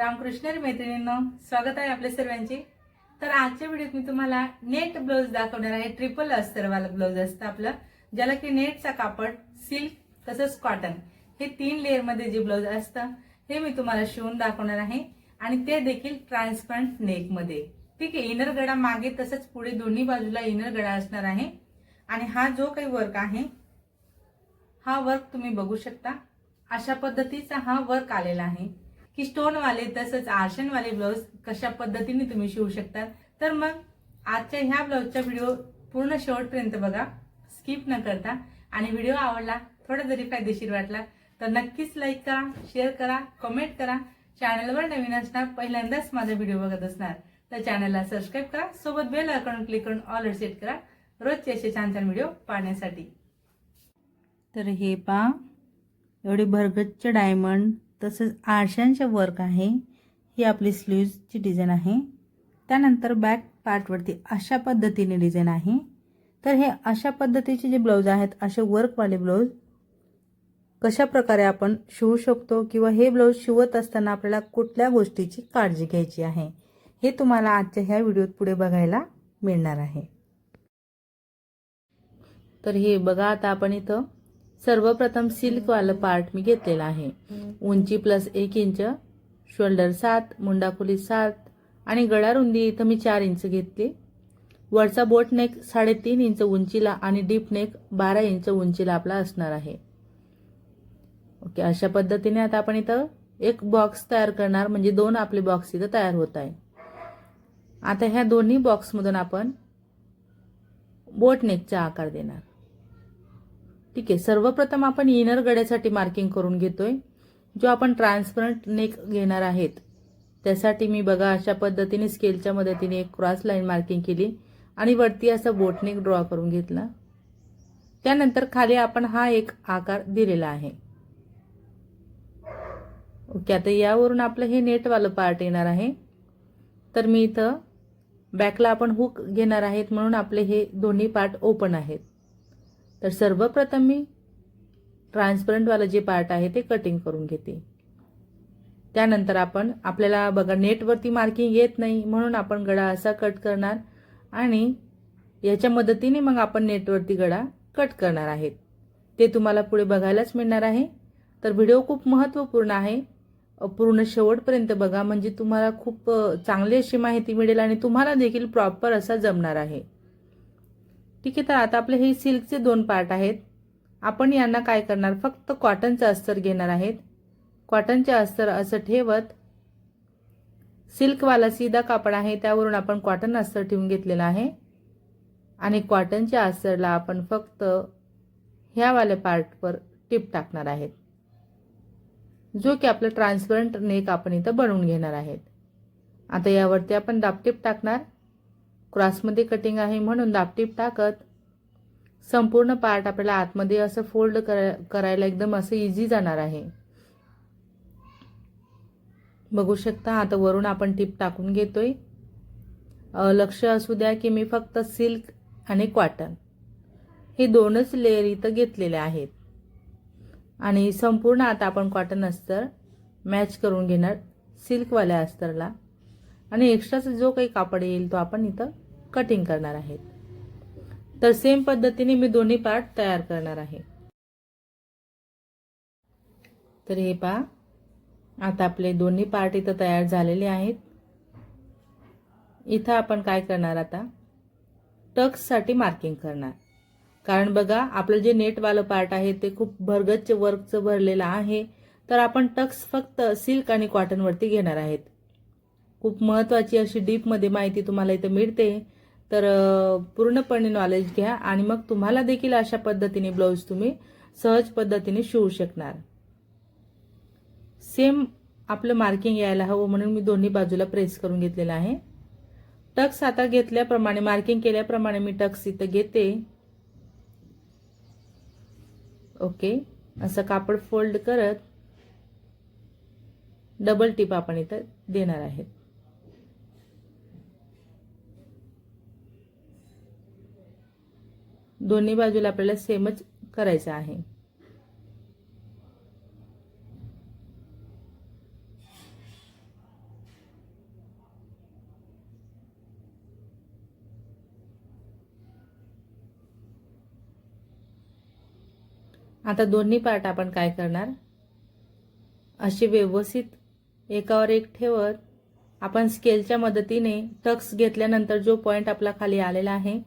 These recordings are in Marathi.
रामकृष्ण मैत्रिणींनो, स्वागत आहे आपल्या सर्वांचे। तर आजच्या व्हिडिओत मी तुम्हाला नेट ब्लाउज दाखवणार आहे। ट्रिपल अस्तरवाला ब्लाउज असतं आपलं, ज्याला की नेटचा कापड, सिल्क तसंच कॉटन हे 3 लेयर मध्ये जे ब्लाउज असतं हे मी तुम्हाला शिवून दाखवणार आहे आणि ते देखील ट्रान्सपरंट नेक मध्ये। ठीक आहे, इनर गळा मागे तसंच पुढे दोन्ही बाजूला इनर गळा असणार आहे। आणि हा जो काही वर्क आहे हा वर्क तुम्ही बघू शकता, अशा पद्धतीचा हा वर्क आलेला आहे की स्टोन वाले तसंच आर्शन वाले ब्लाउज कशा पद्धतीने तुम्ही शिवू शकता। तर मग आजच्या ह्या ब्लाउजचा व्हिडिओ पूर्ण शेवटपर्यंत बघा, स्किप न करता। आणि व्हिडिओ आवडला, थोडा जरी फायदेशीर वाटला तर नक्कीच लाईक करा, शेअर करा, कमेंट करा। चॅनलवर नवीन असणार, पहिल्यांदाच माझा व्हिडिओ बघत असणार तर चॅनलला सबस्क्राईब करा, सोबत बेल आयकॉन क्लिक करून ऑल सेट करा रोजचे असे छान छान व्हिडिओ पाहण्यासाठी। तर हे पहा, एवढे भरगच्च डायमंड तसंच आरशांचे वर्क आहे। ही आपली स्लीव्हची डिझाइन आहे। त्यानंतर बॅक पार्टवरती अशा पद्धतीने डिझाइन आहे। तर हे अशा पद्धतीचे जे ब्लाउज आहेत, असे वर्कवाले ब्लाउज कशा प्रकारे आपण शिवू शकतो किंवा हे ब्लाउज शिवत असताना आपल्याला कुठल्या गोष्टीची काळजी घ्यायची आहे हे तुम्हाला आजच्या ह्या व्हिडिओत पुढे बघायला मिळणार आहे। तर हे बघा, आता आपण इथं सर्वप्रथम सिल्क वाला पार्ट मी घेतलेला आहे। उंची प्लस 1 इंच, शोल्डर 7, मुंडा खोली 7 आणि गळा रुंदी इथं मी 4 इंच घेतली। वरचा बोट नेक 3.5 इंच उंचीला आणि डीप नेक 12 इंच उंचीला आपला असणार आहे। ओके, अशा पद्धतीने आता आपण इथं एक बॉक्स तयार करणार, म्हणजे 2 आपले बॉक्स इथं तयार होत आहे। आता ह्या दोन्ही बॉक्स मधून आपण बोट नेकचा आकार देणार। ठीक आहे, सर्वप्रथम आपण इनर गळ्यासाठी मार्किंग करून घेतोय, जो आपण ट्रान्सपरंट नेक घेणार आहेत। त्यासाठी मी बघा अशा पद्धतीने स्केलच्या मदतीने एक क्रॉस लाईन मार्किंग केली आणि वरती असा बोट नेक ड्रॉ करून घेतला। त्यानंतर खाली आपण हा एक आकार दिलेला आहे। ओके, आता यावरून आपलं हे नेटवालं पार्ट येणार आहे। तर मी इथं बॅकला आपण हुक घेणार आहेत, म्हणून आपले हे दोन्ही पार्ट ओपन आहेत। तर सर्वप्रथम मी ट्रान्सपरंट वाला जे पार्ट आहे ते कटिंग करून घेते। त्यानंतर आपण आपल्याला बघा नेटवरती मार्किंग येत नाही, म्हणून आपण गळा असा कट करणार आणि याच्या मदतीने मग आपण नेटवरती गळा कट करणार आहेत। ते तुम्हाला पुढे बघायलाच मिळणार आहे। तर व्हिडिओ खूप महत्त्वपूर्ण आहे, पूर्ण शेवटपर्यंत बघा, म्हणजे तुम्हाला खूप चांगली अशी माहिती मिळेल आणि तुम्हाला देखील प्रॉपर असा जमणार आहे। ठीक आहे, तर आता आपले हे सिल्कचे 2 पार्ट आहेत। आपण यांना काय करणार, फक्त कॉटनचा अस्तर घेणार आहेत। कॉटनचे अस्तर असं ठेवत, सिल्कवाला सीधा कापड आहे त्यावरून आपण कॉटन अस्तर ठेवून घेतलेला आहे आणि कॉटनच्या अस्तरला आपण फक्त ह्या वाल्या पार्टवर टिप टाकणार आहेत, जो की आपलं ट्रान्सपरंट नेक आपण इथं बनवून घेणार आहेत। आता यावरती आपण दाबटीप टाकणार। क्रॉसमध्ये कटिंग आहे म्हणून दाबटीप टाकत संपूर्ण पार्ट आपल्याला आतमध्ये असं फोल्ड करायला एकदम असं इझी जाणार आहे। बघू शकता, आता वरून आपण टिप टाकून घेतोय। लक्ष असू द्या की मी फक्त सिल्क आणि कॉटन हे 2च लेयर इथं घेतलेले आहेत आणि संपूर्ण आता आपण कॉटन अस्तर मॅच करून घेणार सिल्कवाल्या अस्तरला आणि एक्स्ट्राचा जो काही कापड येईल तो आपण इथं कटिंग करणार आहेत। तर सेम पद्धतीने मी दोन्ही पार्ट तयार करणार आहे। तर हे पहा, आता आपले दोन्ही पार्ट इथं तयार झालेले आहेत। इथं आपण काय करणार, आता टक्स साठी मार्किंग करणार। कारण बघा आपलं जे नेटवालं पार्ट आहे ते खूप भरगच्च वर्कचं भरलेलं आहे, तर आपण टक्स फक्त सिल्क आणि कॉटन वरती घेणार आहेत। खूप महत्त्वाची अशी डीप मध्ये माहिती तुम्हाला इथं मिळते, तर पूर्णपणे नॉलेज घ्या आणि मग तुम्हाला देखील अशा पद्धतीने ब्लाउज तुम्ही सहज पद्धतीने शिवू शकणार। सेम आपलं मार्किंग यायला हवं म्हणून मी दोन्ही बाजूला प्रेस करून घेतलेला आहे। टक्स आता घेतल्याप्रमाणे मार्किंग केल्याप्रमाणे मी टक्स इथं घेते। ओके, असं कापड फोल्ड करत डबल टिप आपण इथं देणार आहेत। दोन्ही बाजूला आपल्याला सेमच करायचं आहे। आता दोन्ही पार्ट आपण काय करणार, असे व्यवस्थित एकावर एक ठेवत आपण स्केलच्या मदतीने टक्स घेतल्यानंतर जो पॉइंट आपला खाली आलेला आहे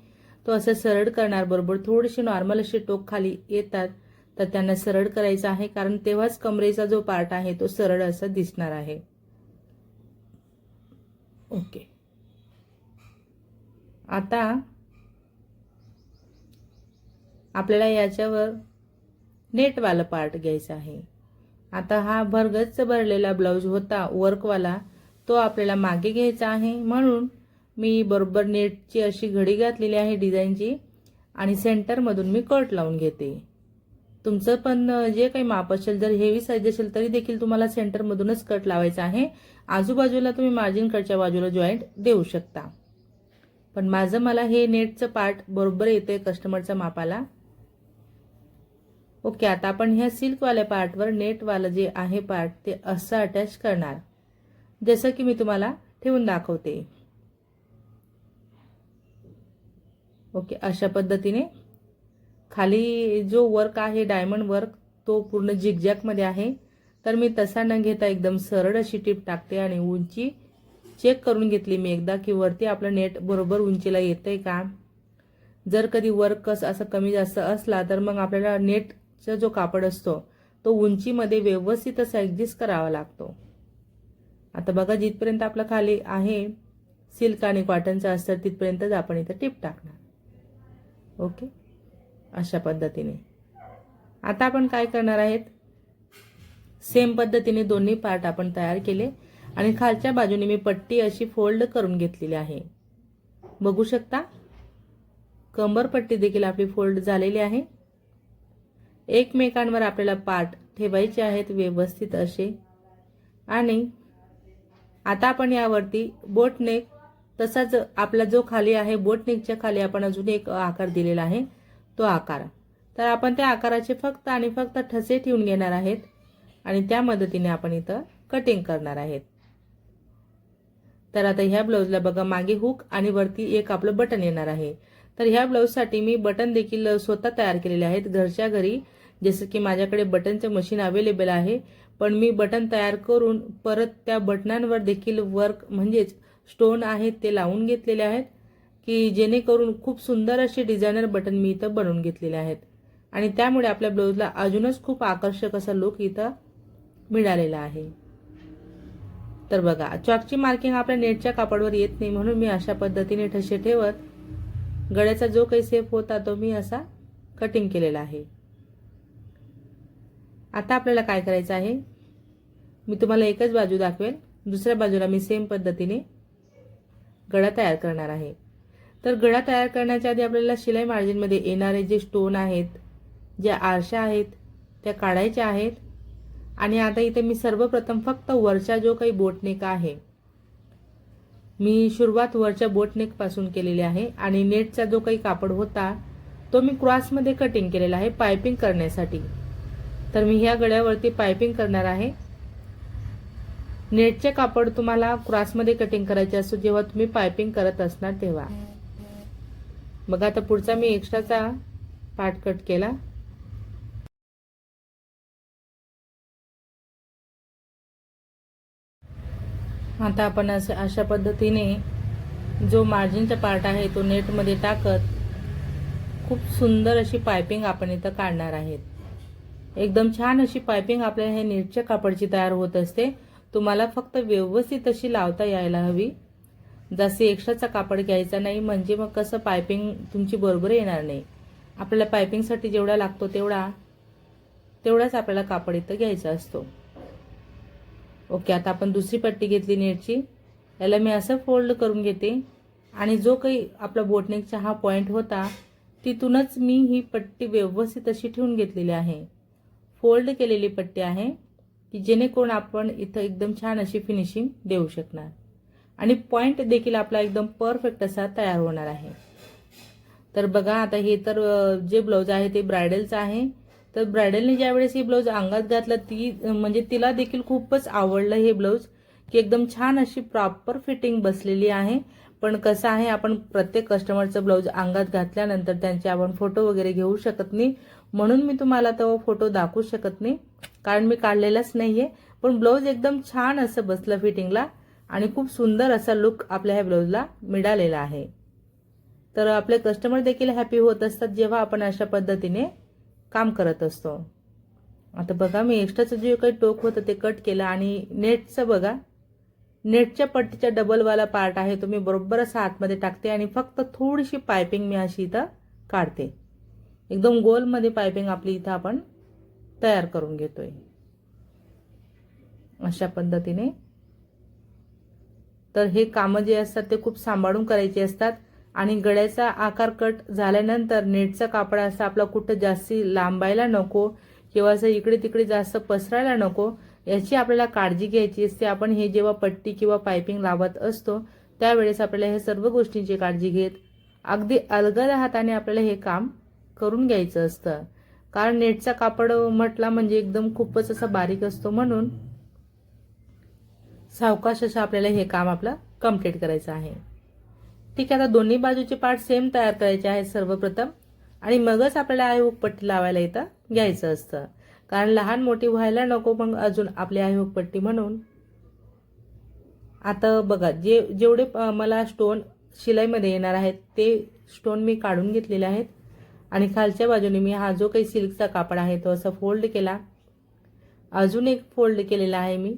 तो असं सरळ करणार. बरोबर थोडीशी नॉर्मल अशी टोक खाली येतात तर त्यांना सरळ करायचं आहे, कारण तेव्हाच कमरेचा जो पार्ट आहे तो सरळ असं दिसणार आहे. ओके, आता आपल्याला याच्यावर नेटवाला पार्ट घ्यायचा आहे. आता हा भरगच्च भरलेला ब्लाऊज होता वर्कवाला, तो आपल्याला मागे घ्यायचा आहे. म्हणून मी बरोबर नेटची अशी घडी घातलेली आहे डिझाईनची आणि सेंटरमधून मी कट लावून घेते. तुमचं पण जे काही माप असेल, जर हेवी साईज असेल तरी देखील तुम्हाला सेंटरमधूनच कट लावायचा आहे. आजूबाजूला तुम्ही मार्जिन कटच्या बाजूला जॉईंट देऊ शकता, पण मला हे नेटचं पार्ट बरोबर येते कस्टमरच्या मापाला. ओके, आता आपण ह्या सिल्कवाल्या पार्टवर नेटवालं जे आहे पार्ट ते असं अटॅच करणार, जसं की मी तुम्हाला ठेवून दाखवते. ओके, अशा पद्धतीने खाली जो वर्क आहे डायमंड वर्क तो पूर्ण झिगझॅगमध्ये आहे, तर मी तसा न घेता एकदम सरळ अशी टिप टाकते आणि उंची चेक करून घेतली मी एकदा की वरती आपलं नेट बरोबर उंचीला येतंय का. जर कधी वर्क असं कमी जास्त असला तर मग आपल्याला नेटचा जो कापड असतो तो उंचीमध्ये व्यवस्थित असं ॲडजस्ट करावा लागतो. आता बघा, जिथपर्यंत आपलं खाली आहे सिल्क आणि कॉटनचं असतं तिथपर्यंतच आपण इथं टिप टाकणार. ओके, अशा पद्धतीने आता आपण काय करणार आहेत, सेम पद्धतीने दोन्ही पार्ट आपण तयार केले आणि खालच्या बाजूने मी पट्टी अशी फोल्ड करून घेतलेली आहे. बघू शकता, कंबर पट्टी देखील आपली फोल्ड झालेली आहे. एकमेकांवर आपल्याला पार्ट ठेवायचे आहेत व्यवस्थित असे. आणि आता आपण यावरती बोटनेक, तसाच आपला जो खाली आहे बोटनेकच्या खाली आपण अजून एक आकार दिलेला आहे तो आकार, तर आपण त्या आकाराचे फक्त आणि फक्त ठसे ठेवून घेणार आहेत आणि त्या मदतीने आपण इथं कटिंग करणार आहेत. तर आता ह्या ब्लाऊजला बघा, मागे हुक आणि वरती एक आपलं बटन येणार आहे. तर ह्या ब्लाऊजसाठी मी बटन देखील स्वतः तयार केलेले आहेत घरच्या घरी, जसं की माझ्याकडे बटनचे मशीन अवेलेबल आहे, पण मी बटन तयार करून परत त्या बटनांवर देखील वर्क म्हणजेच स्टोन आहेत ते लावून घेतलेले आहेत, की जेणेकरून खूप सुंदर असे डिझायनर बटन मी इथं बनवून घेतलेले आहेत आणि त्यामुळे आपल्या ब्लाऊजला अजूनच खूप आकर्षक असा लुक इथं मिळालेला आहे. तर बघा, चॉकची मार्किंग आपल्या नेटच्या कापडावर येत नाही, म्हणून मी अशा पद्धतीने ठसे ठेवत गळ्याचा जो काही शेप होता तो मी असा कटिंग केलेला आहे. आता आपल्याला काय करायचं आहे, मी तुम्हाला एकच बाजू दाखवेल, दुसऱ्या बाजूला मी सेम पद्धतीने गळा तयार करणार आहे. तर गळा तयार करण्याच्या आधी आपल्याला शिलाई मार्जिनमध्ये येणारे जे स्टोन आहेत, ज्या आरशा आहेत त्या काढायच्या आहेत. आणि आता इथे मी सर्वप्रथम फक्त वरचा जो काही बोटनेक आहे, मी सुरुवात वरच्या बोटनेक पासून केलेली आहे आणि नेटचा जो काही कापड होता तो मी क्रॉसमध्ये कटिंग केलेला आहे पाइपिंग करण्यासाठी. तर मी ह्या गळ्यावरती पाइपिंग करणार आहे. नेटचे कापड तुम्हाला क्रॉसमध्ये कटिंग करायचे असतो जेव्हा तुम्ही पाइपिंग करत असणार तेव्हा. बघा, आता पुढचा मी एक्स्ट्राचा पार्ट कट केला. आता आपण अशा पद्धतीने जो मार्जिनचा पार्ट आहे तो नेटमध्ये टाकत खूप सुंदर अशी पाइपिंग आपण इथं काढणार आहेत. एकदम छान अशी पाइपिंग आपल्या हे नेटच्या कापडची तयार होत असते. तुम्हाला फक्त व्यवस्थित अशी लावता यायला हवी, जास्त एक्स्ट्राचा कापड घ्यायचा नाही, म्हणजे मग कसं पाइपिंग तुमची बरोबर येणार नाही. आपल्याला पाइपिंगसाठी जेवढा लागतो तेवढाच आपल्याला कापड इथं घ्यायचा असतो. ओके, आता आपण दुसरी पट्टी घेतली नेटची, याला मी असं फोल्ड करून घेते आणि जो काही आपला बोटनेकचा हा पॉइंट होता तिथूनच मी ही पट्टी व्यवस्थित अशी ठेवून घेतलेली आहे. फोल्ड केलेली पट्टी आहे की जेणेकरून आपण इथं एकदम छान अशी फिनिशिंग देऊ शकणार आणि पॉइंट देखील आपला एकदम परफेक्ट असा तयार होणार आहे. तर बघा, आता हे तर जे ब्लाऊज आहे ते ब्रायडलचं आहे. तर ब्रायडलने ज्यावेळेस हे ब्लाऊज अंगात घातलं म्हणजे तिला देखील खूपच आवडलं हे ब्लाऊज, की एकदम छान अशी प्रॉपर फिटिंग बसलेली आहे. पण कसं आहे, आपण प्रत्येक कस्टमरचं ब्लाऊज अंगात घातल्यानंतर त्यांचे आपण फोटो वगैरे घेऊ शकत नाही, म्हणून मी तुम्हाला तो फोटो दाखवू शकत नाही, कारण मी काढलेलाच नाहीये. पण ब्लाऊज एकदम छान असं बसलं फिटिंगला आणि खूप सुंदर असा लुक आपल्या ह्या ब्लाऊजला मिळालेला आहे. तर आपले कस्टमर देखील हॅपी होत असतात जेव्हा आपण अशा पद्धतीने काम करत असतो. आता बघा मी एक्स्ट्राचं जे काही टोक होतं ते कट केलं आणि नेटचं बघा, नेटच्या पट्टीचा डबलवाला पार्ट आहे तो मी बरोबर असा आतमध्ये टाकते आणि फक्त थोडीशी पायपिंग मी अशी इथं काढते. एकदम गोलमध्ये पायपिंग आपली इथं आपण तयार करून घेतोय अशा पद्धतीने. तर हे कामं जे असतात ते खूप सांभाळून करायचे असतात आणि गळ्याचा आकार कट झाल्यानंतर नेटचा कापड असा आपला कुठं जास्ती लांबायला नको किंवा असं इकडे तिकडे जास्त पसरायला नको याची आपल्याला काळजी घ्यायची असते. आपण हे जेव्हा पट्टी किंवा पायपिंग लावत असतो त्यावेळेस आपल्याला हे सर्व गोष्टींची काळजी घेत अगदी अलगद हाताने आपल्याला हे काम करून घ्यायचं असतं. कारण नेटचा कापड म्हटला म्हणजे एकदम खूपच असा बारीक असतो, म्हणून सावकाश असं आपल्याला हे काम आपलं कंप्लीट करायचं आहे. ठीक आहे, आता दोन्ही बाजूचे पार्ट सेम तयार करायचे आहेत सर्वप्रथम आणि मगच आपल्याला आय हुक पट्टी लावायला इथं घ्यायचं असतं. कारण लहान मोठी व्हायला नको मग अजून आपली आय हुक पट्टी. म्हणून आता बघा जेवढे मला स्टोन शिलाईमध्ये येणार आहेत ते स्टोन मी काढून घेतलेले आहेत आणि खालच्या बाजूने मी हा जो काही सिल्कचा कापड आहे तो असा फोल्ड केला, अजून एक फोल्ड केलेला आहे मी.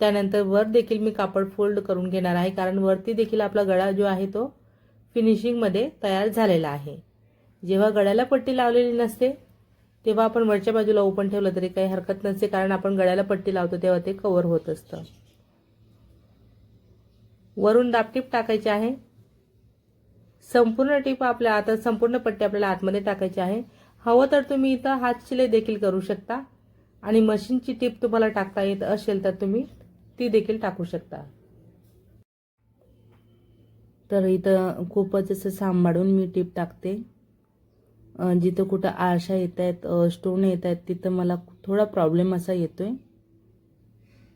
त्यानंतर वर देखील मी कापड फोल्ड करून घेणार आहे, कारण वरती देखील आपला गळा जो आहे तो फिनिशिंगमध्ये तयार झालेला आहे. जेव्हा गळ्याला पट्टी लावलेली नसते तेव्हा आपण वरच्या बाजूला ओपन ठेवलं तरी काही हरकत नसते, कारण आपण गळ्याला पट्टी लावतो तेव्हा ते कव्हर होत असतं. वरून दाबटीप टाकायची आहे. संपूर्ण टीप आपल्या आता संपूर्ण पट्टी आपल्याला आतमध्ये टाकायची आहे. हवं तर तुम्ही इथं हात शिलाई देखील करू शकता आणि मशीनची टीप तुम्हाला टाकता येत असेल तर तुम्ही ती देखील टाकू शकता. तर इथं खूपच असं सांभाळून मी टीप टाकते. जिथं कुठं आरशा येत आहेत, स्टोन येत आहेत, तिथं मला थोडा प्रॉब्लेम असा येतोय.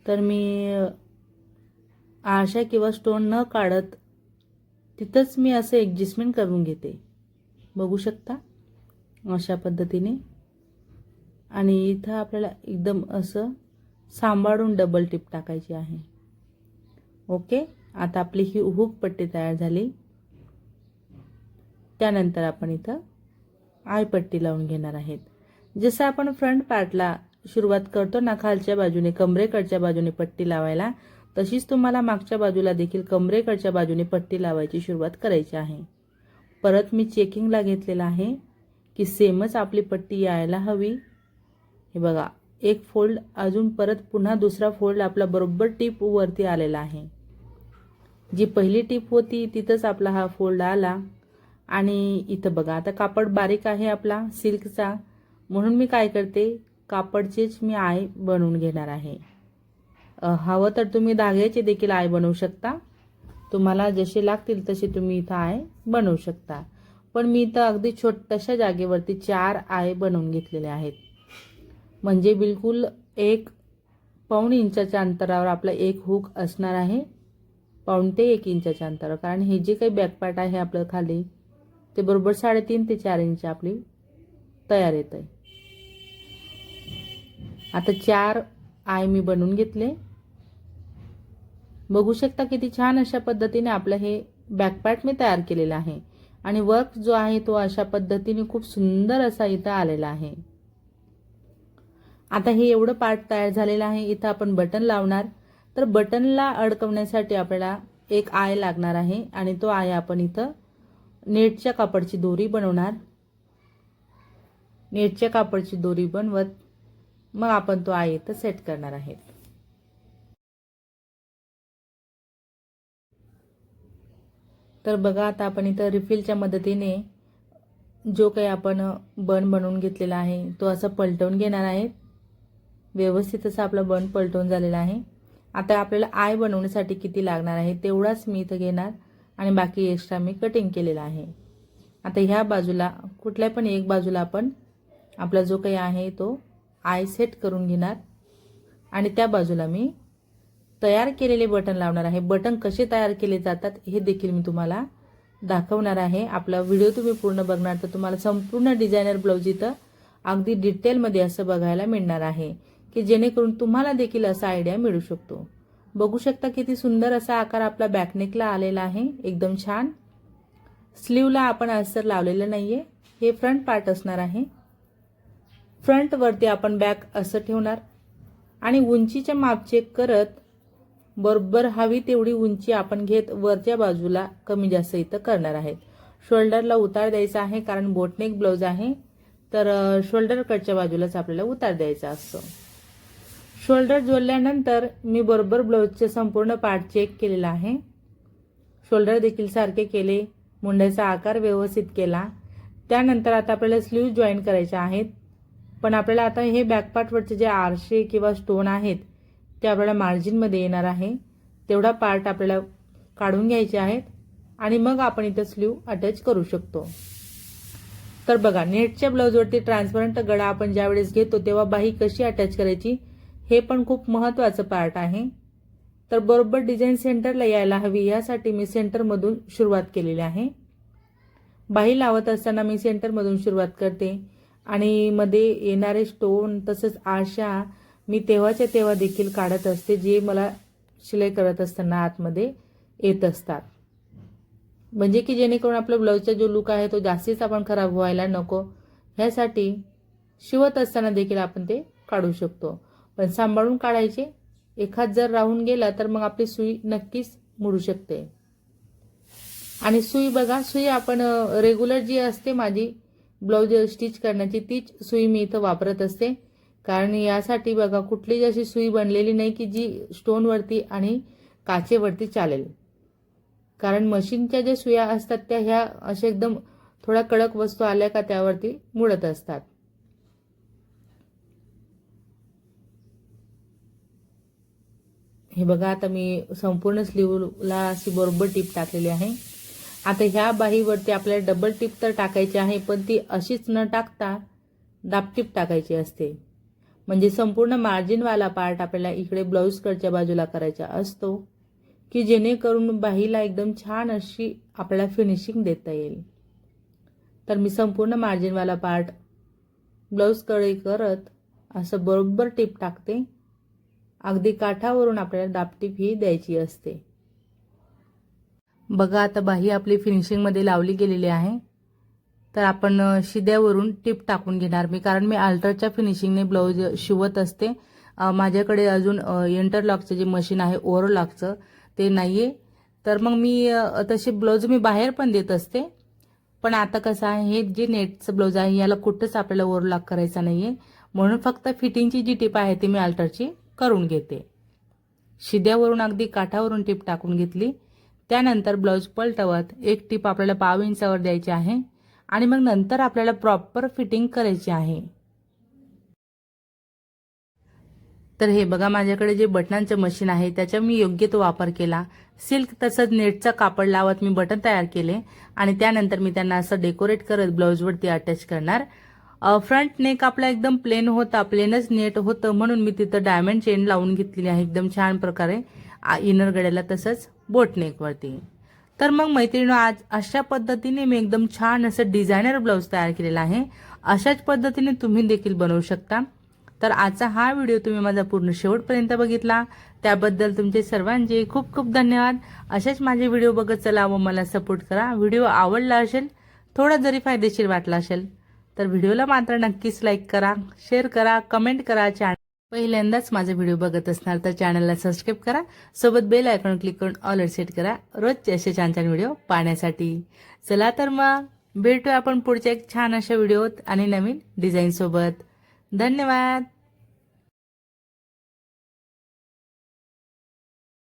तर मी आरशा किंवा स्टोन न काढत तिथंच मी असं ॲडजस्टमेंट करून घेते, बघू शकता अशा पद्धतीने. आणि इथं आपल्याला एकदम असं सांभाळून डबल टिप टाकायची आहे. ओके, आता आपली ही हुक पट्टी तयार झाली. त्यानंतर आपण इथं आय पट्टी लावून घेणार आहेत. जसं आपण फ्रंट पार्टला सुरुवात करतो ना खालच्या बाजूने कमरेकडच्या बाजूने पट्टी लावायला, तशीच तुम्हाला मागच्या बाजूला देखील कमरेकडच्या बाजूने पट्टी लावायची सुरुवात करायची आहे. परत मी चेकिंगला घेतलेला आहे की सेमच आपली पट्टी यायला हवी. हे बघा, एक फोल्ड अजून परत पुन्हा दुसरा फोल्ड आपला बरोबर टीप वरती आलेला आहे. जी पहिली टीप होती तिथंच आपला हा फोल्ड आला. आणि इथं बघा आता कापड बारीक आहे आपला सिल्कचा, म्हणून मी काय करते कापडचेच मी आय बनवून घेणार आहे. हवं तर तुम्ही धाग्याचे देखील आय बनवू शकता, तुम्हाला जसे लागतील तसे तुम्ही इथं आय बनवू शकता. पण मी इथं अगदी छोट्याशा जागेवरती 4 आय बनवून घेतलेले आहेत. म्हणजे बिलकुल 1.25 इंचाच्या अंतरावर आपला एक हुक असणार आहे, 1.25 ते 1 इंचाच्या अंतरावर. कारण हे जे काही बॅकपार्ट आहे आपलं खाली ते बरोबर 3.5 ते 4 इंच आपली तयार येत आहे. आता 4 आय मी बनवून घेतले, बघू शकता किती छान अशा पद्धतीने आपलं हे बॅकपार्ट मी तयार केलेलं आहे. आणि वर्क जो आहे तो अशा पद्धतीने खूप सुंदर असा इथं आलेला आहे. आता हे एवढं पार्ट तयार झालेलं आहे. इथं आपण बटन लावणार, तर बटनला अडकवण्यासाठी आपल्याला एक आय लागणार आहे आणि तो आय आपण इथं नेटच्या कापडची दोरी बनवणार. नेटच्या कापडची दोरी बनवत मग आपण तो आय इथं सेट करणार आहे. तर बघा आता आपण इथं रिफिलच्या मदतीने जो काही आपण बन बनवून घेतलेला आहे तो असं पलटवून घेणार आहे. व्यवस्थित असं आपला बन पलटवून झालेला आहे. आता आपल्याला आय बनवण्यासाठी किती लागणार आहे तेवढाच मी इथं घेणार आणि बाकी एक्स्ट्रा मी कटिंग केलेला आहे. आता ह्या बाजूला कुठल्या पण एक बाजूला आपण आपला जो काही आहे तो आय सेट करून घेणार आणि त्या बाजूला मी तयार केलेले बटन लावणार आहे. बटन कसे तयार केले जातात हे देखील मी तुम्हाला दाखवणार आहे। आपला व्हिडिओ तुम्ही पूर्ण बघणार तर तुम्हाला संपूर्ण डिझायनर ब्लाउज इथं अगदी डिटेलमध्ये असं बघायला मिळणार आहे की जेणेकरून तुम्हाला देखील असा आयडिया मिळू शकतो। बघू शकता किती सुंदर असा आकार आपला बॅकनेकला आलेला आहे, एकदम छान। स्लीवला आपण अस्तर लावलेलं नाहीये, हे फ्रंट पार्ट असणार आहे। फ्रंट वरती आपण बॅक असं ठेवणार आणि उंचीचे माप चेक करत बरोबर हवी तेवढी उंची आपण घेत वरच्या बाजूला कमी जास्त इथं करणार आहेत। शोल्डरला उतार द्यायचा आहे कारण बोटनेक ब्लाउज आहे, तर शोल्डर कटच्या बाजूलाच आपल्याला उतार द्यायचा असतो। शोल्डर जोडल्यानंतर मी बरोबर ब्लाउजचे संपूर्ण पार्ट चेक केलेला आहे। शोल्डर देखील सारखे केले, मुंड्याचा आकार व्यवस्थित केला। त्यानंतर आता आपल्याला स्लीव जॉईन करायचे आहेत, पण आपल्याला आता हे बॅक पार्टवरचे जे आरशे किंवा स्टोन आहेत ते आपल्याला मार्जिनमध्ये येणार आहे, तेवढा पार्ट आपल्याला काढून घ्यायचे आहेत आणि मग आपण इथं स्लीव अटॅच करू शकतो। तर बघा, नेटच्या ब्लाउजवरती ट्रान्सपरंट गळा आपण ज्यावेळेस घेतो तेव्हा बाही कशी अटॅच करायची हे पण खूप महत्त्वाचं पार्ट आहे। तर बरोबर डिझाईन सेंटरला यायला हवी यासाठी मी सेंटरमधून सुरुवात केलेली आहे। बाही लावत असताना मी सेंटरमधून सुरुवात करते आणि मध्ये येणारे स्टोन तसंच आरशा मी तेव्हाच्या तेव्हा देखील काढत असते, जे मला शिलाई करत असताना आतमध्ये येत असतात, म्हणजे की जेणेकरून आपला ब्लाउजचा जो लुक आहे तो जास्तीच आपण खराब व्हायला नको, ह्यासाठी शिवत असताना देखील आपण ते काढू शकतो। पण सांभाळून काढायचे, एखाद जर राहून गेला तर मग आपली सुई नक्कीच मुडू शकते। आणि सुई बघा, सुई आपण रेग्युलर जी असते माझी ब्लाउज स्टिच करण्याची तीच सुई मी इथं वापरत असते, कारण यासाठी बघा कुठलीच अशी सुई बनलेली नाही की जी स्टोनवरती आणि काचेवरती चालेल, कारण मशीनच्या ज्या सुया असतात त्या ह्या अशा एकदम थोडा कडक वस्तू आल्या का त्यावरती मुडत असतात। हे बघा, आता मी संपूर्ण स्लीवला अशी बरोबर टीप टाकलेली आहे। आता ह्या बाहीवरती आपल्याला डबल टीप तर टाकायची आहे, पण ती अशीच न टाकता दाबटीप टाकायची असते, म्हणजे संपूर्ण मार्जिनवाला पार्ट आपल्याला इकडे ब्लाउज कटच्या बाजूला करायचा असतो की जेणेकरून बाहीला एकदम छान अशी आपल्याला फिनिशिंग देता येईल। तर मी संपूर्ण मार्जिनवाला पार्ट ब्लाउज कडे करत असं बरोबर टीप टाकते, अगदी काठावरून आपल्याला दाबटीप ही द्यायची असते। बघा, आता बाही आपली फिनिशिंगमध्ये लावली गेलेली आहे, तर आपण शिद्यावरून टीप टाकून घेणार मी, कारण मी अल्टरच्या फिनिशिंगने ब्लाउज शिवत असते। माझ्याकडे अजून इंटरलॉकचं जे मशीन आहे ओव्हरलॉकचं ते नाहीये, तर मग मी तसे ब्लाउज मी बाहेर पण देत असते। पण आता कसं आहे, हे जे नेटचं ब्लाउज आहे याला कुठंच आपल्याला ओव्हरलॉक करायचा नाहीये, म्हणून फक्त फिटिंगची जी टीप आहे ती मी अल्टरची करून घेते। शिद्यावरून अगदी काठावरून टीप टाकून घेतली, त्यानंतर ब्लाउज पलटवत एक टीप आपल्याला 1.5 इंचावर द्यायची आहे आणि मग नंतर आपल्याला प्रॉपर फिटिंग करायची आहे। तर हे बघा, माझ्याकडे जे बटनांचं मशीन आहे त्याचा मी योग्य तो वापर केला। सिल्क तसंच नेटचा कापड लावत मी बटन तयार केले आणि त्यानंतर मी त्यांना असं डेकोरेट करत ब्लाउजवरती अटॅच करणार। फ्रंट नेक आपला एकदम प्लेन होता, प्लेनच नेट होतं, म्हणून मी तिथं डायमंड चेन लावून घेतलेली आहे एकदम छान प्रकारे इनर गळ्याला तसंच बोट नेकवरती। तर मग मैत्रिणी, आज अशा पद्धतीने मी एकदम छान असं डिझायनर ब्लाउज तयार केलेला आहे। अशाच पद्धतीने तुम्ही देखील बनवू शकता। तर आजचा हा व्हिडिओ तुम्ही माझा पूर्ण शेवटपर्यंत बघितला त्याबद्दल तुमचे सर्वांचे खूप खूप धन्यवाद। असेच माझे व्हिडिओ बघत चला व मला सपोर्ट करा। व्हिडिओ आवडला असेल, थोडा जरी फायदेशीर वाटला असेल तर व्हिडिओला मात्र नक्कीच लाईक करा, शेअर करा, कमेंट करा। पहिल्यांदाच माझा व्हिडिओ बघत असणार तर चॅनलला सबस्क्राईब करा, सोबत बेल आयकॉन क्लिक करून ऑल सेट करा रोजचे असे छान छान व्हिडिओ पाहण्यासाठी। चला तर मग भेटूया आपण पुढच्या एक छान अशा व्हिडिओत आणि नवीन डिझाईन सोबत। धन्यवाद।